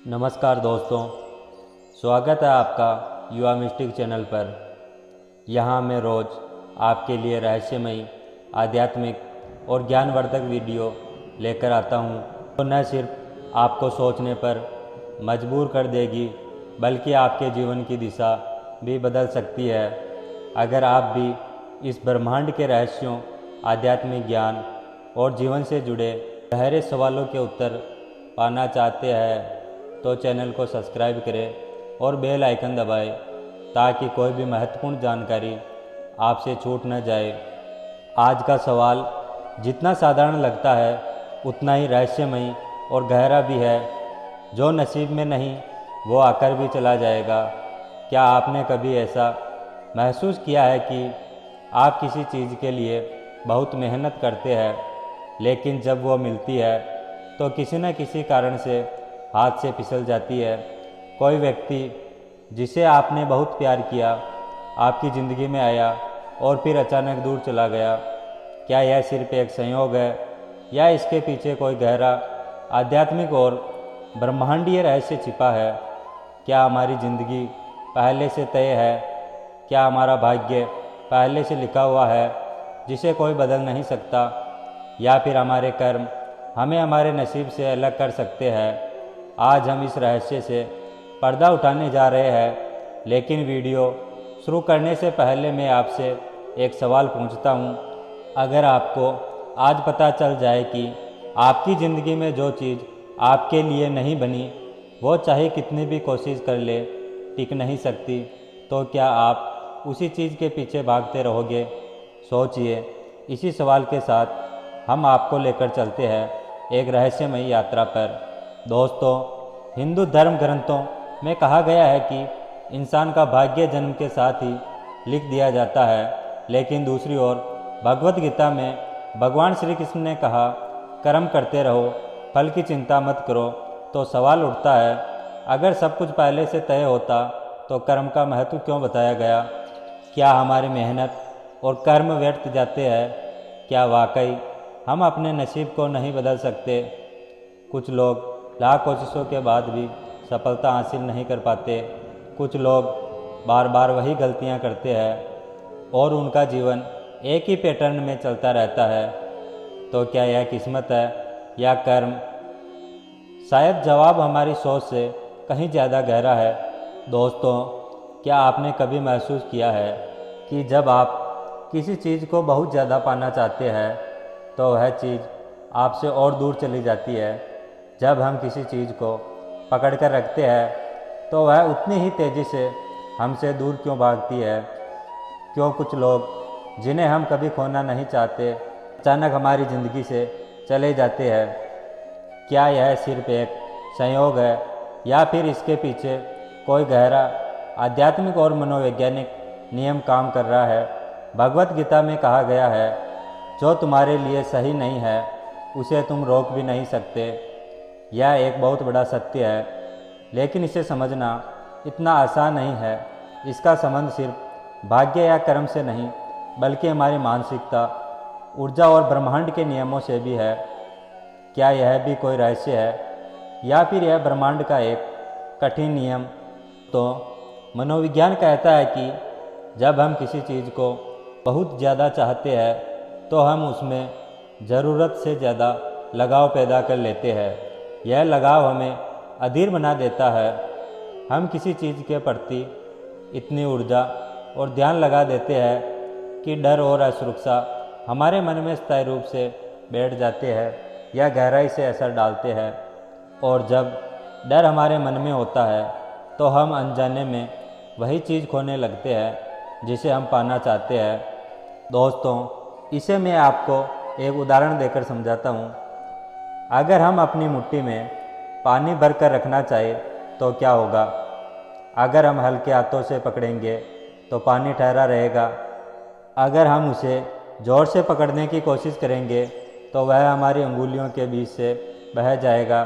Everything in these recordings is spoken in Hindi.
नमस्कार दोस्तों, स्वागत है आपका युवा मिस्टिक चैनल पर। यहाँ मैं रोज़ आपके लिए रहस्यमयी, आध्यात्मिक और ज्ञानवर्धक वीडियो लेकर आता हूँ, तो न सिर्फ आपको सोचने पर मजबूर कर देगी बल्कि आपके जीवन की दिशा भी बदल सकती है। अगर आप भी इस ब्रह्मांड के रहस्यों, आध्यात्मिक ज्ञान और जीवन से जुड़े गहरे सवालों के उत्तर पाना चाहते हैं तो चैनल को सब्सक्राइब करें और बेल आइकन दबाएं ताकि कोई भी महत्वपूर्ण जानकारी आपसे छूट न जाए। आज का सवाल जितना साधारण लगता है उतना ही रहस्यमयी और गहरा भी है। जो नसीब में नहीं वो आकर भी चला जाएगा। क्या आपने कभी ऐसा महसूस किया है कि आप किसी चीज़ के लिए बहुत मेहनत करते हैं लेकिन जब वो मिलती है तो किसी न किसी कारण से हाथ से फिसल जाती है? कोई व्यक्ति जिसे आपने बहुत प्यार किया आपकी ज़िंदगी में आया और फिर अचानक दूर चला गया। क्या यह सिर्फ एक संयोग है या इसके पीछे कोई गहरा आध्यात्मिक और ब्रह्मांडीय रहस्य छिपा है? क्या हमारी ज़िंदगी पहले से तय है? क्या हमारा भाग्य पहले से लिखा हुआ है जिसे कोई बदल नहीं सकता? या फिर हमारे कर्म हमें हमारे नसीब से अलग कर सकते हैं? आज हम इस रहस्य से पर्दा उठाने जा रहे हैं, लेकिन वीडियो शुरू करने से पहले मैं आपसे एक सवाल पूछता हूँ। अगर आपको आज पता चल जाए कि आपकी ज़िंदगी में जो चीज़ आपके लिए नहीं बनी वो चाहे कितनी भी कोशिश कर ले टिक नहीं सकती, तो क्या आप उसी चीज़ के पीछे भागते रहोगे? सोचिए। इसी सवाल के साथ हम आपको लेकर चलते हैं एक रहस्यमयी यात्रा पर। दोस्तों, हिंदू धर्म ग्रंथों में कहा गया है कि इंसान का भाग्य जन्म के साथ ही लिख दिया जाता है, लेकिन दूसरी ओर भगवत गीता में भगवान श्री कृष्ण ने कहा, कर्म करते रहो, फल की चिंता मत करो। तो सवाल उठता है, अगर सब कुछ पहले से तय होता तो कर्म का महत्व क्यों बताया गया? क्या हमारी मेहनत और कर्म व्यर्थ जाते हैं? क्या वाकई हम अपने नसीब को नहीं बदल सकते? कुछ लोग लाख कोशिशों के बाद भी सफलता हासिल नहीं कर पाते। कुछ लोग बार बार वही गलतियां करते हैं और उनका जीवन एक ही पैटर्न में चलता रहता है। तो क्या यह किस्मत है या कर्म? शायद जवाब हमारी सोच से कहीं ज़्यादा गहरा है। दोस्तों, क्या आपने कभी महसूस किया है कि जब आप किसी चीज़ को बहुत ज़्यादा पाना चाहते हैं तो वह चीज़ आपसे और दूर चली जाती है? जब हम किसी चीज़ को पकड़ कर रखते हैं तो वह उतनी ही तेज़ी से हमसे दूर क्यों भागती है? क्यों कुछ लोग जिन्हें हम कभी खोना नहीं चाहते अचानक हमारी ज़िंदगी से चले जाते हैं? क्या यह सिर्फ एक संयोग है या फिर इसके पीछे कोई गहरा आध्यात्मिक और मनोवैज्ञानिक नियम काम कर रहा है? भगवत गीता में कहा गया है, जो तुम्हारे लिए सही नहीं है उसे तुम रोक भी नहीं सकते। यह एक बहुत बड़ा सत्य है, लेकिन इसे समझना इतना आसान नहीं है। इसका संबंध सिर्फ भाग्य या कर्म से नहीं बल्कि हमारी मानसिकता, ऊर्जा और ब्रह्मांड के नियमों से भी है। क्या यह भी कोई रहस्य है या फिर यह ब्रह्मांड का एक कठिन नियम? तो मनोविज्ञान कहता है कि जब हम किसी चीज़ को बहुत ज़्यादा चाहते हैं तो हम उसमें ज़रूरत से ज़्यादा लगाव पैदा कर लेते हैं। यह लगाव हमें अधीर बना देता है। हम किसी चीज़ के प्रति इतनी ऊर्जा और ध्यान लगा देते हैं कि डर और असुरक्षा हमारे मन में स्थायी रूप से बैठ जाते हैं या गहराई से असर डालते हैं। और जब डर हमारे मन में होता है तो हम अनजाने में वही चीज़ खोने लगते हैं जिसे हम पाना चाहते हैं। दोस्तों, इसे मैं आपको एक उदाहरण देकर समझाता हूँ। अगर हम अपनी मुट्ठी में पानी भर कर रखना चाहें तो क्या होगा? अगर हम हल्के हाथों से पकड़ेंगे तो पानी ठहरा रहेगा। अगर हम उसे ज़ोर से पकड़ने की कोशिश करेंगे तो वह हमारी अंगुलियों के बीच से बह जाएगा।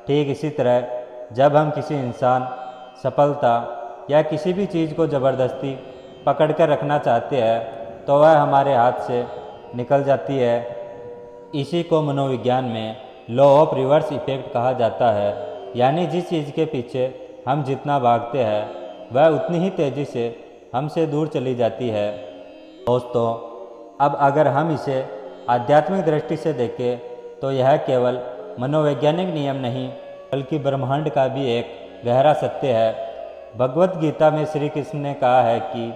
ठीक इसी तरह जब हम किसी इंसान, सफलता या किसी भी चीज़ को ज़बरदस्ती पकड़ कर रखना चाहते हैं तो वह हमारे हाथ से निकल जाती है। इसी को मनोविज्ञान में लॉ ऑफ रिवर्स इफेक्ट कहा जाता है। यानी जिस चीज़ के पीछे हम जितना भागते हैं वह उतनी ही तेज़ी से हमसे दूर चली जाती है। दोस्तों, अब अगर हम इसे आध्यात्मिक दृष्टि से देखें तो यह केवल मनोवैज्ञानिक नियम नहीं बल्कि ब्रह्मांड का भी एक गहरा सत्य है। भगवत गीता में श्री कृष्ण ने कहा है कि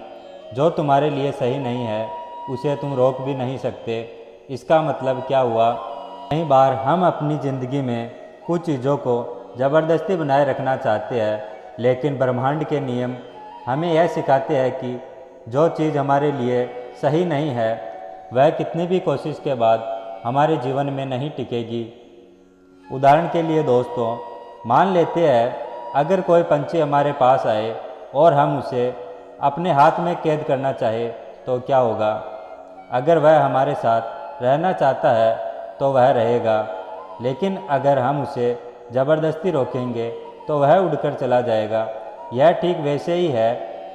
जो तुम्हारे लिए सही नहीं है उसे तुम रोक भी नहीं सकते। इसका मतलब क्या हुआ? कई बार हम अपनी ज़िंदगी में कुछ चीज़ों को ज़बरदस्ती बनाए रखना चाहते हैं, लेकिन ब्रह्मांड के नियम हमें यह सिखाते हैं कि जो चीज़ हमारे लिए सही नहीं है वह कितनी भी कोशिश के बाद हमारे जीवन में नहीं टिकेगी। उदाहरण के लिए दोस्तों, मान लेते हैं अगर कोई पंछी हमारे पास आए और हम उसे अपने हाथ में कैद करना चाहे तो क्या होगा? अगर वह हमारे साथ रहना चाहता है तो वह रहेगा, लेकिन अगर हम उसे ज़बरदस्ती रोकेंगे तो वह उड़कर चला जाएगा। यह ठीक वैसे ही है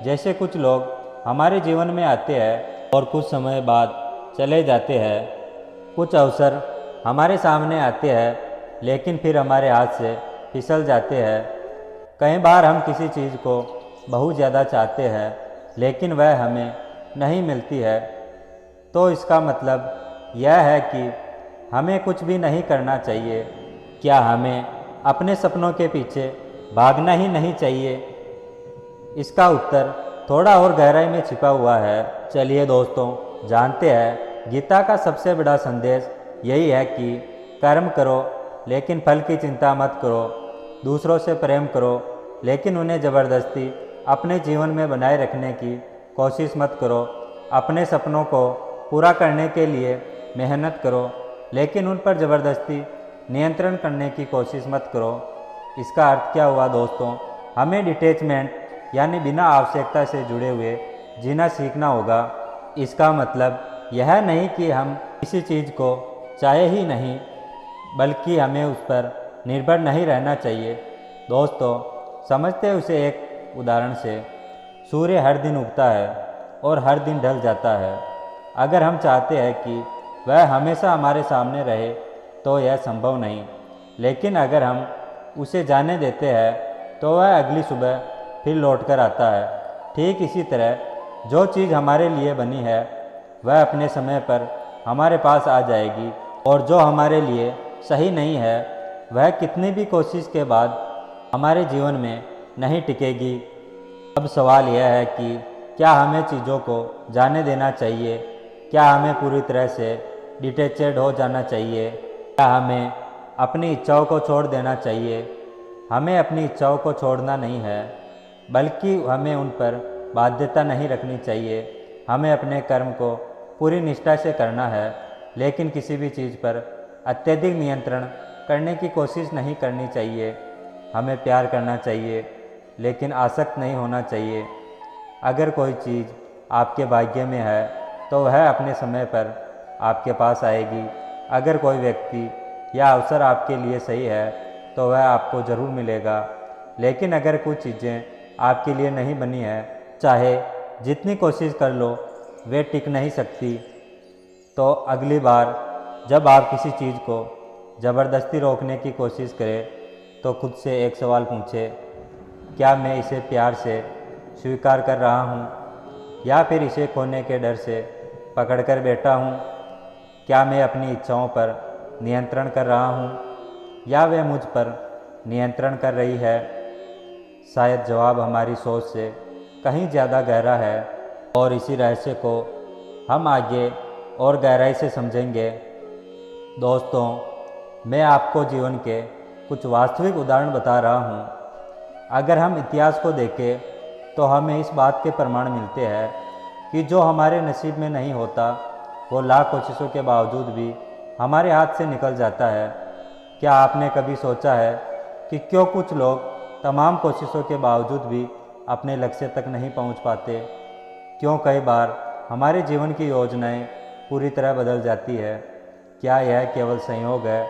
जैसे कुछ लोग हमारे जीवन में आते हैं और कुछ समय बाद चले जाते हैं। कुछ अवसर हमारे सामने आते हैं लेकिन फिर हमारे हाथ से फिसल जाते हैं। कई बार हम किसी चीज़ को बहुत ज़्यादा चाहते हैं लेकिन वह हमें नहीं मिलती है, तो इसका मतलब यह है कि हमें कुछ भी नहीं करना चाहिए। क्या हमें अपने सपनों के पीछे भागना ही नहीं चाहिए? इसका उत्तर थोड़ा और गहराई में छिपा हुआ है। चलिए दोस्तों, जानते हैं गीता का सबसे बड़ा संदेश यही है कि कर्म करो लेकिन फल की चिंता मत करो। दूसरों से प्रेम करो लेकिन उन्हें ज़बरदस्ती अपने जीवन में बनाए रखने की कोशिश मत करो। अपने सपनों को पूरा करने के लिए मेहनत करो लेकिन उन पर ज़बरदस्ती नियंत्रण करने की कोशिश मत करो। इसका अर्थ क्या हुआ दोस्तों? हमें डिटैचमेंट यानी बिना आवश्यकता से जुड़े हुए जीना सीखना होगा। इसका मतलब यह नहीं कि हम किसी चीज़ को चाहे ही नहीं, बल्कि हमें उस पर निर्भर नहीं रहना चाहिए। दोस्तों, समझते उसे एक उदाहरण से, सूर्य हर दिन उगता है और हर दिन ढल जाता है। अगर हम चाहते हैं कि वह हमेशा हमारे सामने रहे तो यह संभव नहीं, लेकिन अगर हम उसे जाने देते हैं तो वह अगली सुबह फिर लौट कर आता है। ठीक इसी तरह जो चीज़ हमारे लिए बनी है वह अपने समय पर हमारे पास आ जाएगी, और जो हमारे लिए सही नहीं है वह कितनी भी कोशिश के बाद हमारे जीवन में नहीं टिकेगी। अब सवाल यह है कि क्या हमें चीज़ों को जाने देना चाहिए? क्या हमें पूरी तरह से डिटैचड हो जाना चाहिए? क्या हमें अपनी इच्छाओं को छोड़ देना चाहिए? हमें अपनी इच्छाओं को छोड़ना नहीं है, बल्कि हमें उन पर बाध्यता नहीं रखनी चाहिए। हमें अपने कर्म को पूरी निष्ठा से करना है, लेकिन किसी भी चीज़ पर अत्यधिक नियंत्रण करने की कोशिश नहीं करनी चाहिए। हमें प्यार करना चाहिए लेकिन आसक्त नहीं होना चाहिए। अगर कोई चीज़ आपके भाग्य में है तो वह अपने समय पर आपके पास आएगी। अगर कोई व्यक्ति या अवसर आपके लिए सही है तो वह आपको ज़रूर मिलेगा, लेकिन अगर कुछ चीज़ें आपके लिए नहीं बनी है, चाहे जितनी कोशिश कर लो वे टिक नहीं सकती। तो अगली बार जब आप किसी चीज़ को ज़बरदस्ती रोकने की कोशिश करें तो खुद से एक सवाल पूछें, क्या मैं इसे प्यार से स्वीकार कर रहा हूँ या फिर इसे खोने के डर से पकड़ कर बैठा हूँ? क्या मैं अपनी इच्छाओं पर नियंत्रण कर रहा हूँ या वे मुझ पर नियंत्रण कर रही है? शायद जवाब हमारी सोच से कहीं ज़्यादा गहरा है, और इसी रहस्य को हम आगे और गहराई से समझेंगे। दोस्तों, मैं आपको जीवन के कुछ वास्तविक उदाहरण बता रहा हूँ। अगर हम इतिहास को देखें तो हमें इस बात के प्रमाण मिलते हैं कि जो हमारे नसीब में नहीं होता वो लाख कोशिशों के बावजूद भी हमारे हाथ से निकल जाता है। क्या आपने कभी सोचा है कि क्यों कुछ लोग तमाम कोशिशों के बावजूद भी अपने लक्ष्य तक नहीं पहुंच पाते? क्यों कई बार हमारे जीवन की योजनाएं पूरी तरह बदल जाती है? क्या यह केवल संयोग है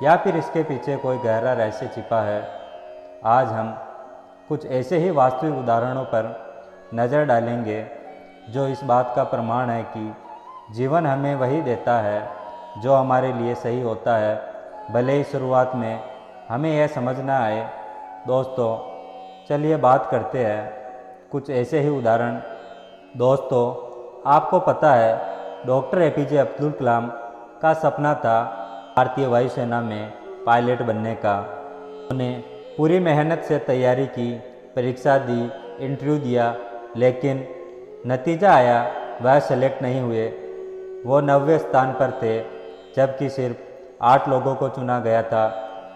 या फिर इसके पीछे कोई गहरा रहस्य छिपा है? आज हम कुछ ऐसे ही वास्तविक उदाहरणों पर नज़र डालेंगे जो इस बात का प्रमाण है कि जीवन हमें वही देता है जो हमारे लिए सही होता है, भले ही शुरुआत में हमें यह समझ ना आए। दोस्तों चलिए बात करते हैं कुछ ऐसे ही उदाहरण। दोस्तों आपको पता है डॉक्टर एपीजे अब्दुल कलाम का सपना था भारतीय वायुसेना में पायलट बनने का। उन्होंने पूरी मेहनत से तैयारी की, परीक्षा दी, इंटरव्यू दिया, लेकिन नतीजा आया वह सेलेक्ट नहीं हुए। वो 90वें स्थान पर थे जबकि सिर्फ 8 लोगों को चुना गया था।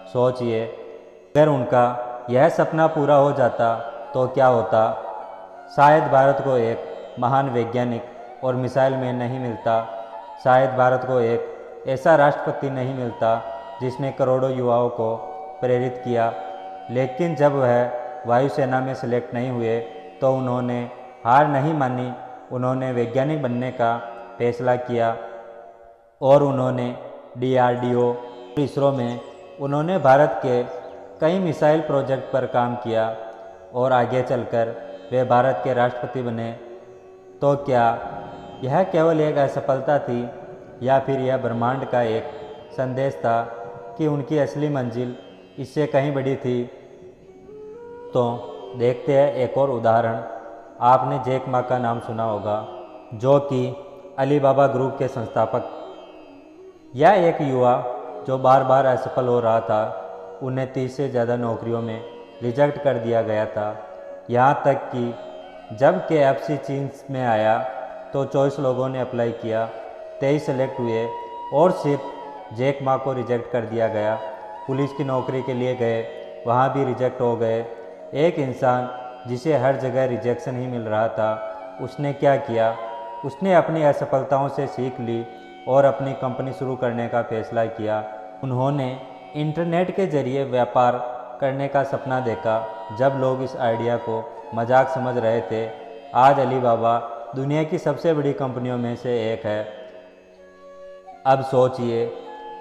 सोचिए अगर उनका यह सपना पूरा हो जाता तो क्या होता। शायद भारत को एक महान वैज्ञानिक और मिसाइल मैन नहीं मिलता, शायद भारत को एक ऐसा राष्ट्रपति नहीं मिलता जिसने करोड़ों युवाओं को प्रेरित किया। लेकिन जब वह वायुसेना में सेलेक्ट नहीं हुए तो उन्होंने हार नहीं मानी। उन्होंने वैज्ञानिक बनने का फैसला किया और उन्होंने DRDO और इसरो में उन्होंने भारत के कई मिसाइल प्रोजेक्ट पर काम किया और आगे चलकर वे भारत के राष्ट्रपति बने। तो क्या यह केवल एक असफलता थी या फिर यह ब्रह्मांड का एक संदेश था कि उनकी असली मंजिल इससे कहीं बड़ी थी। तो देखते हैं एक और उदाहरण। आपने जैक मा का नाम सुना होगा, जो कि अलीबाबा ग्रुप के संस्थापक। यह एक युवा जो बार बार असफल हो रहा था। उन्हें 30 से ज़्यादा नौकरियों में रिजेक्ट कर दिया गया था। यहाँ तक कि जब KFC चीन में आया तो 24 लोगों ने अप्लाई किया, 23 सेलेक्ट हुए और सिर्फ जैक मा को रिजेक्ट कर दिया गया। पुलिस की नौकरी के लिए गए, वहाँ भी रिजेक्ट हो गए। एक इंसान जिसे हर जगह रिजेक्शन ही मिल रहा था, उसने क्या किया? उसने अपनी असफलताओं से सीख ली और अपनी कंपनी शुरू करने का फैसला किया। उन्होंने इंटरनेट के जरिए व्यापार करने का सपना देखा जब लोग इस आइडिया को मजाक समझ रहे थे। आज अलीबाबा दुनिया की सबसे बड़ी कंपनियों में से एक है। अब सोचिए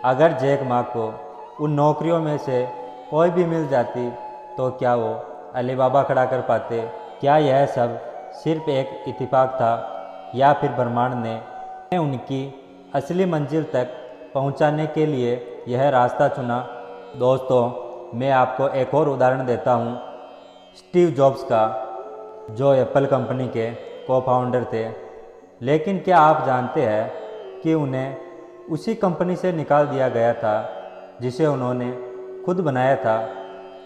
अगर जैक मा को उन नौकरियों में से कोई भी मिल जाती तो क्या वो अलीबाबा खड़ा कर पाते? क्या यह सब सिर्फ एक इत्तेफाक था या फिर ब्रह्मांड ने उनकी असली मंजिल तक पहुंचाने के लिए यह रास्ता चुना? दोस्तों मैं आपको एक और उदाहरण देता हूं, स्टीव जॉब्स का, जो एप्पल कंपनी के को-फाउंडर थे। लेकिन क्या आप जानते हैं कि उन्हें उसी कंपनी से निकाल दिया गया था जिसे उन्होंने खुद बनाया था।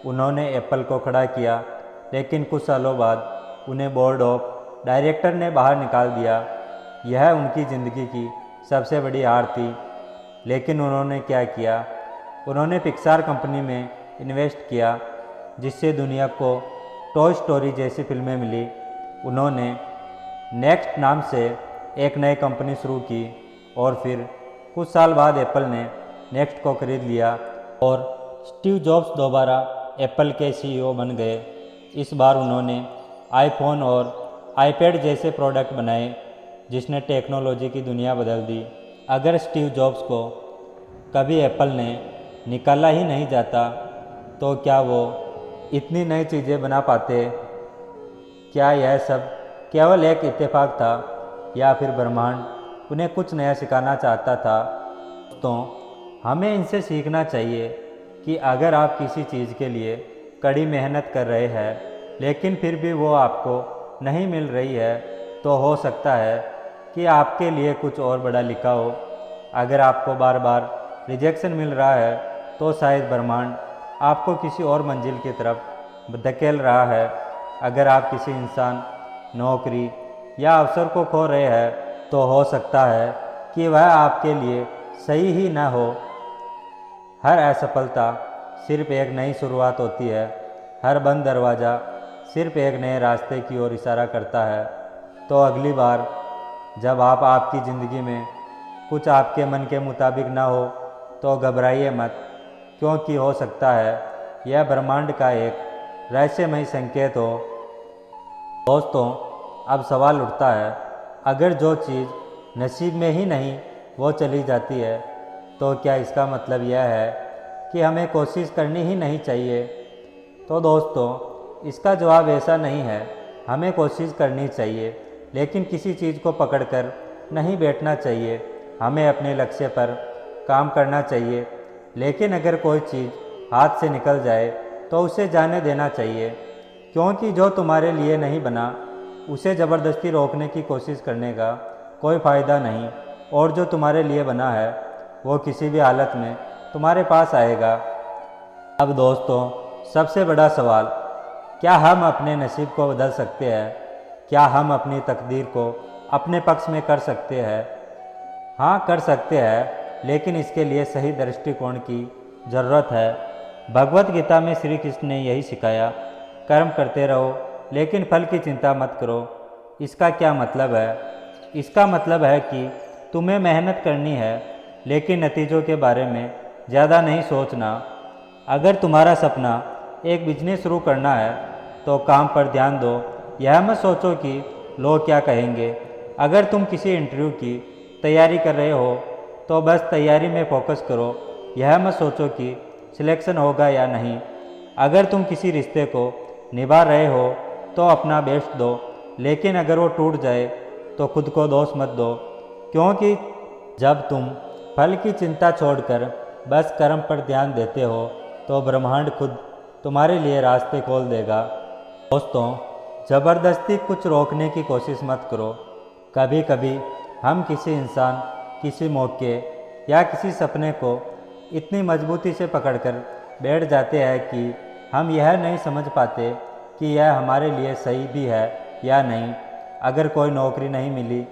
उन्होंने एप्पल को खड़ा किया, लेकिन कुछ सालों बाद उन्हें बोर्ड ऑफ डायरेक्टर ने बाहर निकाल दिया। यह उनकी ज़िंदगी की सबसे बड़ी हार थी। लेकिन उन्होंने क्या किया? उन्होंने पिक्सार कंपनी में इन्वेस्ट किया, जिससे दुनिया को टॉय स्टोरी जैसी फिल्में मिली। उन्होंने नेक्स्ट नाम से एक नई कंपनी शुरू की और फिर कुछ साल बाद एप्पल ने नेक्स्ट को खरीद लिया और स्टीव जॉब्स दोबारा एप्पल के CEO बन गए। इस बार उन्होंने आईफोन और आईपैड जैसे प्रोडक्ट बनाए जिसने टेक्नोलॉजी की दुनिया बदल दी। अगर स्टीव जॉब्स को कभी एप्पल ने निकाला ही नहीं जाता तो क्या वो इतनी नई चीज़ें बना पाते? क्या यह सब केवल एक इत्तेफाक था या फिर ब्रह्मांड उन्हें कुछ नया सिखाना चाहता था? तो हमें इनसे सीखना चाहिए कि अगर आप किसी चीज़ के लिए कड़ी मेहनत कर रहे हैं लेकिन फिर भी वो आपको नहीं मिल रही है, तो हो सकता है कि आपके लिए कुछ और बड़ा लिखा हो। अगर आपको बार बार रिजेक्शन मिल रहा है तो शायद ब्रह्मांड आपको किसी और मंजिल की तरफ धकेल रहा है। अगर आप किसी इंसान, नौकरी या अवसर को खो रहे हैं तो हो सकता है कि वह आपके लिए सही ही ना हो। हर असफलता सिर्फ एक नई शुरुआत होती है। हर बंद दरवाज़ा सिर्फ एक नए रास्ते की ओर इशारा करता है। तो अगली बार जब आपकी ज़िंदगी में कुछ आपके मन के मुताबिक ना हो तो घबराइए मत, क्योंकि हो सकता है यह ब्रह्मांड का एक रहस्यमय संकेत हो। दोस्तों अब सवाल उठता है, अगर जो चीज़ नसीब में ही नहीं वो चली जाती है तो क्या इसका मतलब यह है कि हमें कोशिश करनी ही नहीं चाहिए? तो दोस्तों इसका जवाब ऐसा नहीं है। हमें कोशिश करनी चाहिए, लेकिन किसी चीज़ को पकड़कर नहीं बैठना चाहिए। हमें अपने लक्ष्य पर काम करना चाहिए, लेकिन अगर कोई चीज़ हाथ से निकल जाए तो उसे जाने देना चाहिए, क्योंकि जो तुम्हारे लिए नहीं बना उसे ज़बरदस्ती रोकने की कोशिश करने का कोई फ़ायदा नहीं, और जो तुम्हारे लिए बना है वो किसी भी हालत में तुम्हारे पास आएगा। अब दोस्तों, सबसे बड़ा सवाल, क्या हम अपने नसीब को बदल सकते हैं? क्या हम अपनी तकदीर को अपने पक्ष में कर सकते हैं? हाँ, कर सकते हैं, लेकिन इसके लिए सही दृष्टिकोण की ज़रूरत है। भगवत गीता में श्री कृष्ण ने यही सिखाया, कर्म करते रहो लेकिन फल की चिंता मत करो। इसका क्या मतलब है? इसका मतलब है कि तुम्हें मेहनत करनी है, लेकिन नतीजों के बारे में ज़्यादा नहीं सोचना। अगर तुम्हारा सपना एक बिजनेस शुरू करना है तो काम पर ध्यान दो। यह मत सोचो कि लोग क्या कहेंगे। अगर तुम किसी इंटरव्यू की तैयारी कर रहे हो तो बस तैयारी में फोकस करो। यह मत सोचो कि सिलेक्शन होगा या नहीं। अगर तुम किसी रिश्ते को निभा रहे हो तो अपना बेस्ट दो, लेकिन अगर वो टूट जाए तो खुद को दोष मत दो, क्योंकि जब तुम फल की चिंता छोड़कर बस कर्म पर ध्यान देते हो तो ब्रह्मांड खुद तुम्हारे लिए रास्ते खोल देगा। दोस्तों, ज़बरदस्ती कुछ रोकने की कोशिश मत करो। कभी कभी हम किसी इंसान, किसी मौके या किसी सपने को इतनी मजबूती से पकड़कर बैठ जाते हैं कि हम यह नहीं समझ पाते कि यह हमारे लिए सही भी है या नहीं। अगर कोई नौकरी नहीं मिली,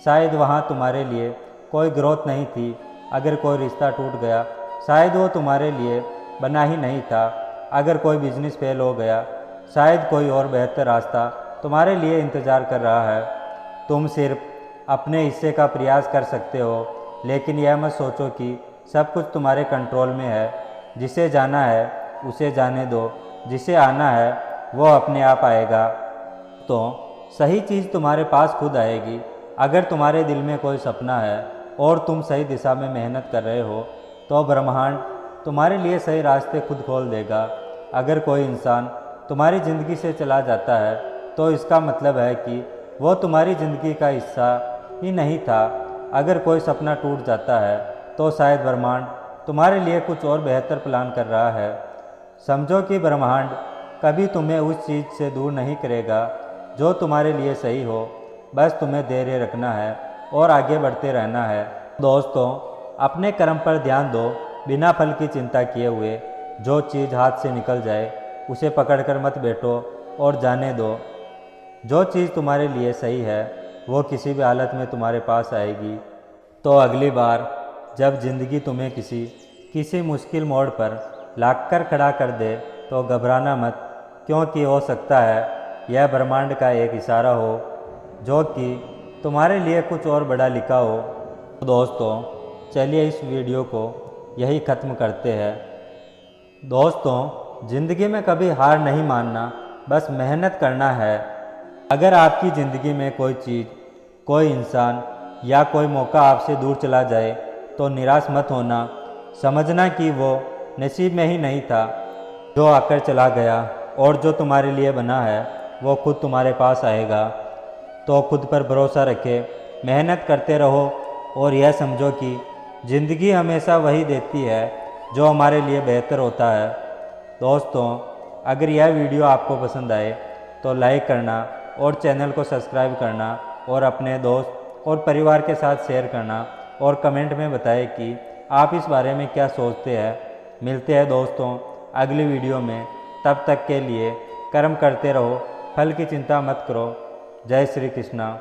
शायद वहाँ तुम्हारे लिए कोई ग्रोथ नहीं थी। अगर कोई रिश्ता टूट गया, शायद वो तुम्हारे लिए बना ही नहीं था। अगर कोई बिजनेस फेल हो गया, शायद कोई और बेहतर रास्ता तुम्हारे लिए इंतज़ार कर रहा है। तुम सिर्फ अपने हिस्से का प्रयास कर सकते हो, लेकिन यह मत सोचो कि सब कुछ तुम्हारे कंट्रोल में है। जिसे जाना है उसे जाने दो, जिसे आना है वो अपने आप आएगा। तो सही चीज़ तुम्हारे पास खुद आएगी। अगर तुम्हारे दिल में कोई सपना है और तुम सही दिशा में मेहनत कर रहे हो तो ब्रह्मांड तुम्हारे लिए सही रास्ते खुद खोल देगा। अगर कोई इंसान तुम्हारी ज़िंदगी से चला जाता है तो इसका मतलब है कि वो तुम्हारी ज़िंदगी का हिस्सा ही नहीं था। अगर कोई सपना टूट जाता है तो शायद ब्रह्मांड तुम्हारे लिए कुछ और बेहतर प्लान कर रहा है। समझो कि ब्रह्मांड कभी तुम्हें उस चीज़ से दूर नहीं करेगा जो तुम्हारे लिए सही हो। बस तुम्हें धैर्य रखना है और आगे बढ़ते रहना है। दोस्तों, अपने कर्म पर ध्यान दो, बिना फल की चिंता किए हुए। जो चीज़ हाथ से निकल जाए उसे पकड़कर मत बैठो और जाने दो। जो चीज़ तुम्हारे लिए सही है वो किसी भी हालत में तुम्हारे पास आएगी। तो अगली बार जब ज़िंदगी तुम्हें किसी मुश्किल मोड़ पर लाकर खड़ा कर दे तो घबराना मत, क्योंकि हो सकता है यह ब्रह्मांड का एक इशारा हो जो कि तुम्हारे लिए कुछ और बड़ा लिखा हो। तो दोस्तों, चलिए इस वीडियो को यही ख़त्म करते हैं। दोस्तों, ज़िंदगी में कभी हार नहीं मानना, बस मेहनत करना है। अगर आपकी ज़िंदगी में कोई चीज़, कोई इंसान या कोई मौका आपसे दूर चला जाए तो निराश मत होना। समझना कि वो नसीब में ही नहीं था जो आकर चला गया, और जो तुम्हारे लिए बना है वो खुद तुम्हारे पास आएगा। तो खुद पर भरोसा रखें, मेहनत करते रहो और यह समझो कि ज़िंदगी हमेशा वही देती है जो हमारे लिए बेहतर होता है। दोस्तों, अगर यह वीडियो आपको पसंद आए तो लाइक करना और चैनल को सब्सक्राइब करना और अपने दोस्त और परिवार के साथ शेयर करना, और कमेंट में बताएं कि आप इस बारे में क्या सोचते हैं। मिलते हैं दोस्तों अगली वीडियो में। तब तक के लिए कर्म करते रहो, फल की चिंता मत करो। जय श्री कृष्णा।